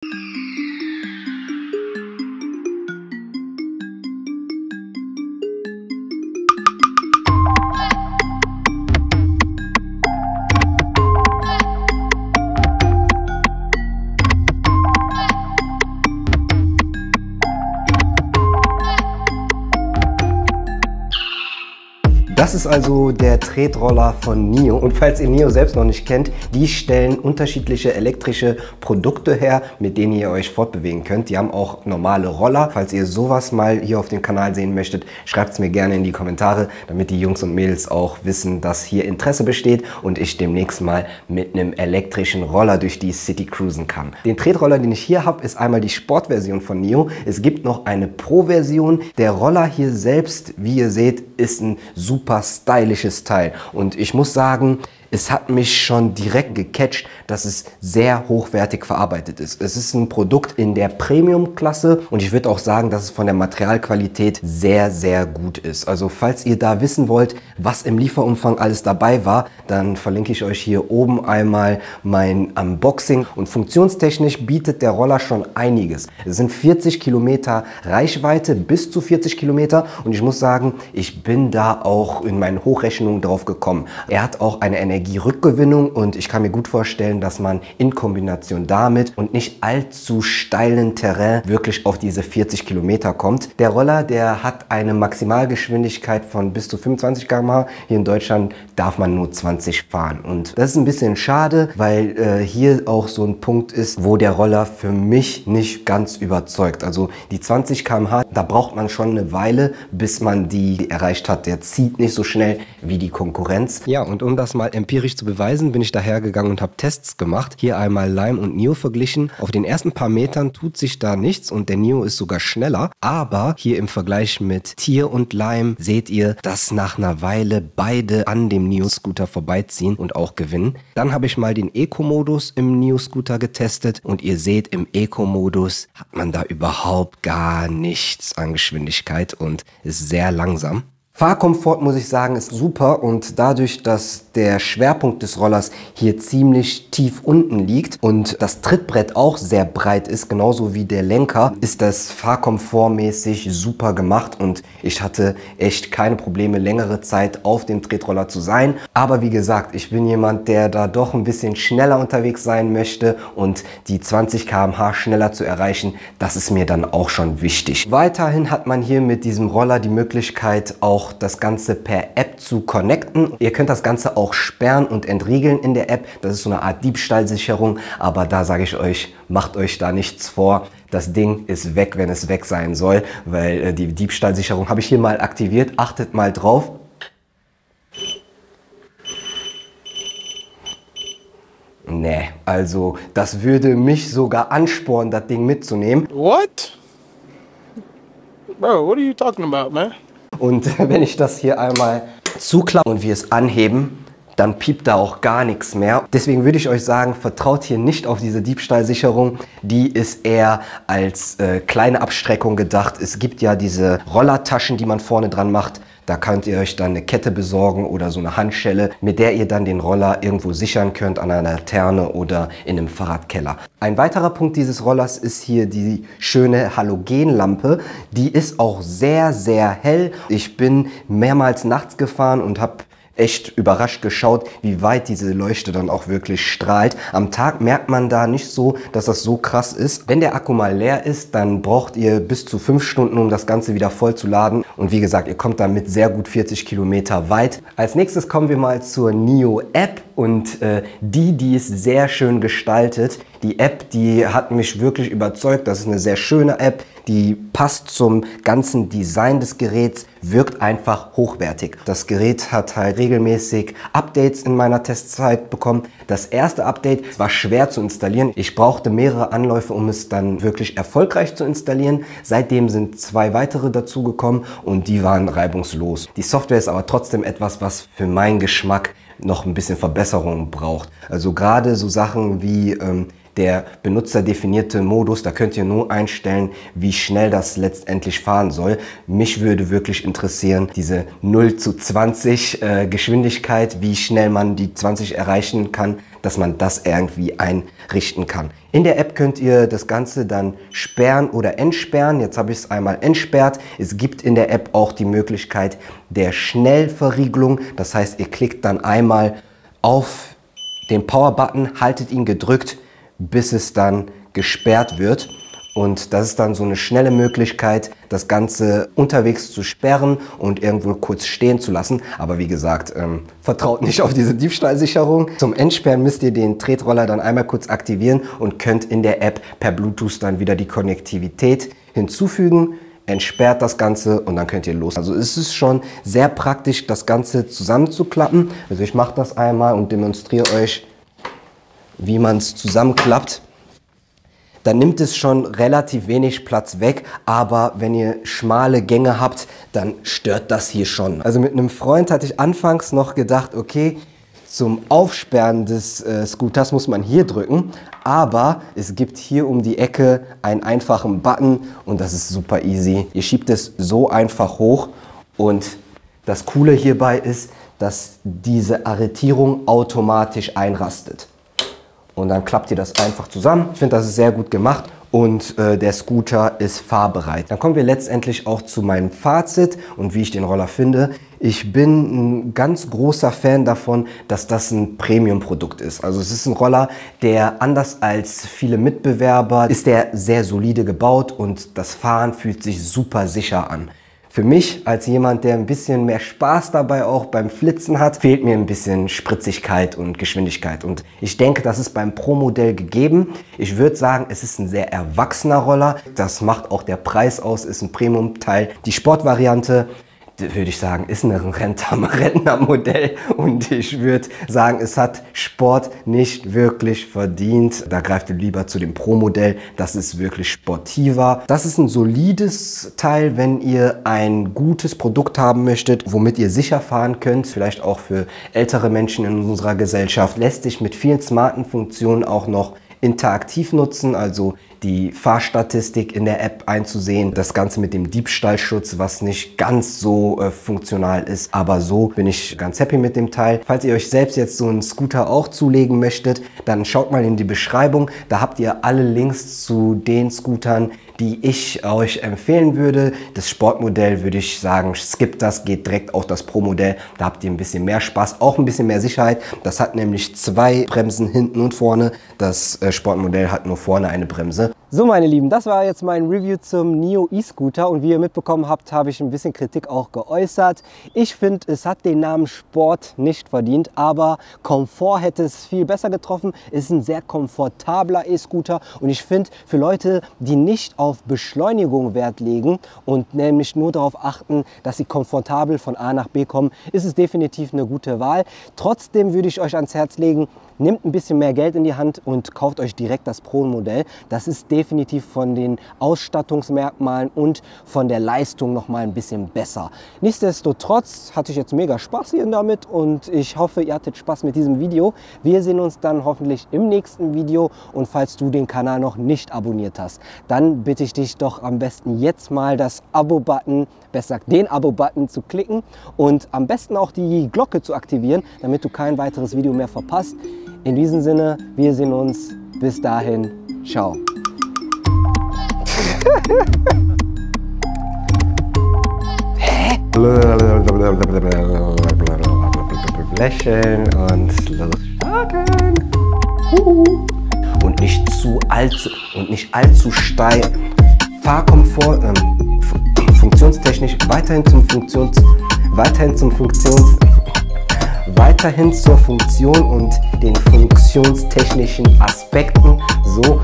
Das ist also der Tretroller von NIO, und falls ihr NIO selbst noch nicht kennt, die stellen unterschiedliche elektrische Produkte her, mit denen ihr euch fortbewegen könnt. Die haben auch normale Roller. Falls ihr sowas mal hier auf dem Kanal sehen möchtet, schreibt es mir gerne in die Kommentare, damit die Jungs und Mädels auch wissen, dass hier Interesse besteht und ich demnächst mal mit einem elektrischen Roller durch die City cruisen kann. Den Tretroller, den ich hier habe, ist einmal die Sportversion von NIO. Es gibt noch eine Pro-Version. Der Roller hier selbst, wie ihr seht, ist ein super stylisches Teil, und ich muss sagen, es hat mich schon direkt gecatcht, dass es sehr hochwertig verarbeitet ist. Es ist ein Produkt in der Premium-Klasse, und ich würde auch sagen, dass es von der Materialqualität sehr, sehr gut ist. Also falls ihr da wissen wollt, was im Lieferumfang alles dabei war, dann verlinke ich euch hier oben einmal mein Unboxing. Und funktionstechnisch bietet der Roller schon einiges. Es sind 40 Kilometer Reichweite, bis zu 40 Kilometer, und ich muss sagen, ich bin da auch in meinen Hochrechnungen drauf gekommen. Er hat auch eine Energierückgewinnung, und ich kann mir gut vorstellen, dass man in Kombination damit und nicht allzu steilen Terrain wirklich auf diese 40 Kilometer kommt. Der Roller, der hat eine Maximalgeschwindigkeit von bis zu 25 km/h. Hier in Deutschland darf man nur 20 fahren, und das ist ein bisschen schade, weil hier auch so ein Punkt ist, wo der Roller für mich nicht ganz überzeugt. Also die 20 km/h, da braucht man schon eine Weile, bis man die erreicht hat. Der zieht nicht so schnell wie die Konkurrenz. Ja, und um das mal empirisch zu beweisen, bin ich dahergegangen und habe Tests gemacht. Hier einmal Lime und NIO verglichen. Auf den ersten paar Metern tut sich da nichts, und der NIO ist sogar schneller. Aber hier im Vergleich mit Tier und Lime seht ihr, dass nach einer Weile beide an dem NIO-Scooter vorbeiziehen und auch gewinnen. Dann habe ich mal den Eco-Modus im NIO-Scooter getestet, und ihr seht, im Eco-Modus hat man da überhaupt gar nichts an Geschwindigkeit und ist sehr langsam. Fahrkomfort, muss ich sagen, ist super, und dadurch, dass der Schwerpunkt des Rollers hier ziemlich tief unten liegt und das Trittbrett auch sehr breit ist, genauso wie der Lenker, ist das fahrkomfortmäßig super gemacht, und ich hatte echt keine Probleme, längere Zeit auf dem Tretroller zu sein. Aber wie gesagt, ich bin jemand, der da doch ein bisschen schneller unterwegs sein möchte, und die 20 km/h schneller zu erreichen, das ist mir dann auch schon wichtig. Weiterhin hat man hier mit diesem Roller die Möglichkeit, auch das Ganze per App zu connecten. Ihr könnt das Ganze auch sperren und entriegeln in der App. Das ist so eine Art Diebstahlsicherung, aber da sage ich euch, macht euch da nichts vor. Das Ding ist weg, wenn es weg sein soll, weil die Diebstahlsicherung habe ich hier mal aktiviert. Achtet mal drauf. Nee, also das würde mich sogar anspornen, das Ding mitzunehmen. What? Bro, what are you talking about, man? Und wenn ich das hier einmal zuklappe und wir es anheben, dann piept da auch gar nichts mehr. Deswegen würde ich euch sagen, vertraut hier nicht auf diese Diebstahlsicherung. Die ist eher als kleine Abstreckung gedacht. Es gibt ja diese Rollertaschen, die man vorne dran macht. Da könnt ihr euch dann eine Kette besorgen oder so eine Handschelle, mit der ihr dann den Roller irgendwo sichern könnt, an einer Laterne oder in einem Fahrradkeller. Ein weiterer Punkt dieses Rollers ist hier die schöne Halogenlampe. Die ist auch sehr, sehr hell. Ich bin mehrmals nachts gefahren und habe echt überrascht geschaut, wie weit diese Leuchte dann auch wirklich strahlt. Am Tag merkt man da nicht so, dass das so krass ist. Wenn der Akku mal leer ist, dann braucht ihr bis zu 5 Stunden, um das Ganze wieder voll zu laden. Und wie gesagt, ihr kommt damit sehr gut 40 Kilometer weit. Als nächstes kommen wir mal zur NIO App, und die ist sehr schön gestaltet. Die App, die hat mich wirklich überzeugt. Das ist eine sehr schöne App. Die passt zum ganzen Design des Geräts, wirkt einfach hochwertig. Das Gerät hat halt regelmäßig Updates in meiner Testzeit bekommen. Das erste Update war schwer zu installieren. Ich brauchte mehrere Anläufe, um es dann wirklich erfolgreich zu installieren. Seitdem sind 2 weitere dazugekommen, und die waren reibungslos. Die Software ist aber trotzdem etwas, was für meinen Geschmack noch ein bisschen Verbesserung braucht. Also gerade so Sachen wie der benutzerdefinierte Modus, da könnt ihr nur einstellen, wie schnell das letztendlich fahren soll. Mich würde wirklich interessieren, diese 0 zu 20 Geschwindigkeit, wie schnell man die 20 erreichen kann. dass man das irgendwie einrichten kann. In der App könnt ihr das Ganze dann sperren oder entsperren. Jetzt habe ich es einmal entsperrt. Es gibt in der App auch die Möglichkeit der Schnellverriegelung. Das heißt, ihr klickt dann einmal auf den Power-Button, haltet ihn gedrückt, bis es dann gesperrt wird. Und das ist dann so eine schnelle Möglichkeit, das Ganze unterwegs zu sperren und irgendwo kurz stehen zu lassen. Aber wie gesagt, vertraut nicht auf diese Diebstahlsicherung. Zum Entsperren müsst ihr den Tretroller dann einmal kurz aktivieren und könnt in der App per Bluetooth dann wieder die Konnektivität hinzufügen. Entsperrt das Ganze und dann könnt ihr los. Also es ist schon sehr praktisch, das Ganze zusammenzuklappen. Also ich mache das einmal und demonstriere euch, wie man es zusammenklappt. Dann nimmt es schon relativ wenig Platz weg, aber wenn ihr schmale Gänge habt, dann stört das hier schon. Also mit einem Freund hatte ich anfangs noch gedacht, okay, zum Aufsperren des Scooters muss man hier drücken, aber es gibt hier um die Ecke einen einfachen Button und das ist super easy. Ihr schiebt es so einfach hoch und das Coole hierbei ist, dass diese Arretierung automatisch einrastet. Und dann klappt ihr das einfach zusammen. Ich finde, das ist sehr gut gemacht und der Scooter ist fahrbereit. Dann kommen wir letztendlich auch zu meinem Fazit und wie ich den Roller finde. Ich bin ein ganz großer Fan davon, dass das ein Premium-Produkt ist. Also es ist ein Roller, der anders als viele Mitbewerber ist der sehr solide gebaut und das Fahren fühlt sich super sicher an. Für mich, als jemand, der ein bisschen mehr Spaß dabei auch beim Flitzen hat, fehlt mir ein bisschen Spritzigkeit und Geschwindigkeit. Und ich denke, das ist beim Pro-Modell gegeben. Ich würde sagen, es ist ein sehr erwachsener Roller. Das macht auch der Preis aus, ist ein Premium-Teil. Die Sportvariante, würde ich sagen, ist ein Rentnermodell und ich würde sagen, es hat Sport nicht wirklich verdient. Da greift ihr lieber zu dem Pro-Modell, das ist wirklich sportiver. Das ist ein solides Teil, wenn ihr ein gutes Produkt haben möchtet, womit ihr sicher fahren könnt, vielleicht auch für ältere Menschen in unserer Gesellschaft. Lässt sich mit vielen smarten Funktionen auch noch interaktiv nutzen, also die Fahrstatistik in der App einzusehen, das Ganze mit dem Diebstahlschutz, was nicht ganz so funktional ist, aber so bin ich ganz happy mit dem Teil. Falls ihr euch selbst jetzt so einen Scooter auch zulegen möchtet, dann schaut mal in die Beschreibung, da habt ihr alle Links zu den Scootern, die ich euch empfehlen würde. Das Sportmodell würde ich sagen, skippt das, geht direkt auf das Pro-Modell. Da habt ihr ein bisschen mehr Spaß, auch ein bisschen mehr Sicherheit. Das hat nämlich 2 Bremsen hinten und vorne. Das Sportmodell hat nur vorne eine Bremse. So meine Lieben, das war jetzt mein Review zum NIO E-Scooter und wie ihr mitbekommen habt, habe ich ein bisschen Kritik auch geäußert. Ich finde, es hat den Namen Sport nicht verdient, aber Komfort hätte es viel besser getroffen. Es ist ein sehr komfortabler E-Scooter und ich finde, für Leute, die nicht auf Beschleunigung Wert legen und nämlich nur darauf achten, dass sie komfortabel von A nach B kommen, ist es definitiv eine gute Wahl. Trotzdem würde ich euch ans Herz legen, nehmt ein bisschen mehr Geld in die Hand und kauft euch direkt das Pro-Modell. Das ist definitiv von den Ausstattungsmerkmalen und von der Leistung noch mal ein bisschen besser. Nichtsdestotrotz hatte ich jetzt mega Spaß hier damit und ich hoffe, ihr hattet Spaß mit diesem Video. Wir sehen uns dann hoffentlich im nächsten Video und falls du den Kanal noch nicht abonniert hast, dann bitte ich dich doch am besten jetzt mal das Abo-Button, besser gesagt den Abo-Button zu klicken und am besten auch die Glocke zu aktivieren, damit du kein weiteres Video mehr verpasst. In diesem Sinne, wir sehen uns. Bis dahin, ciao. Lächeln und losstarten. Und nicht allzu steil. Fahrkomfort, funktionstechnisch weiterhin zur Funktion und den funktionstechnischen Aspekten so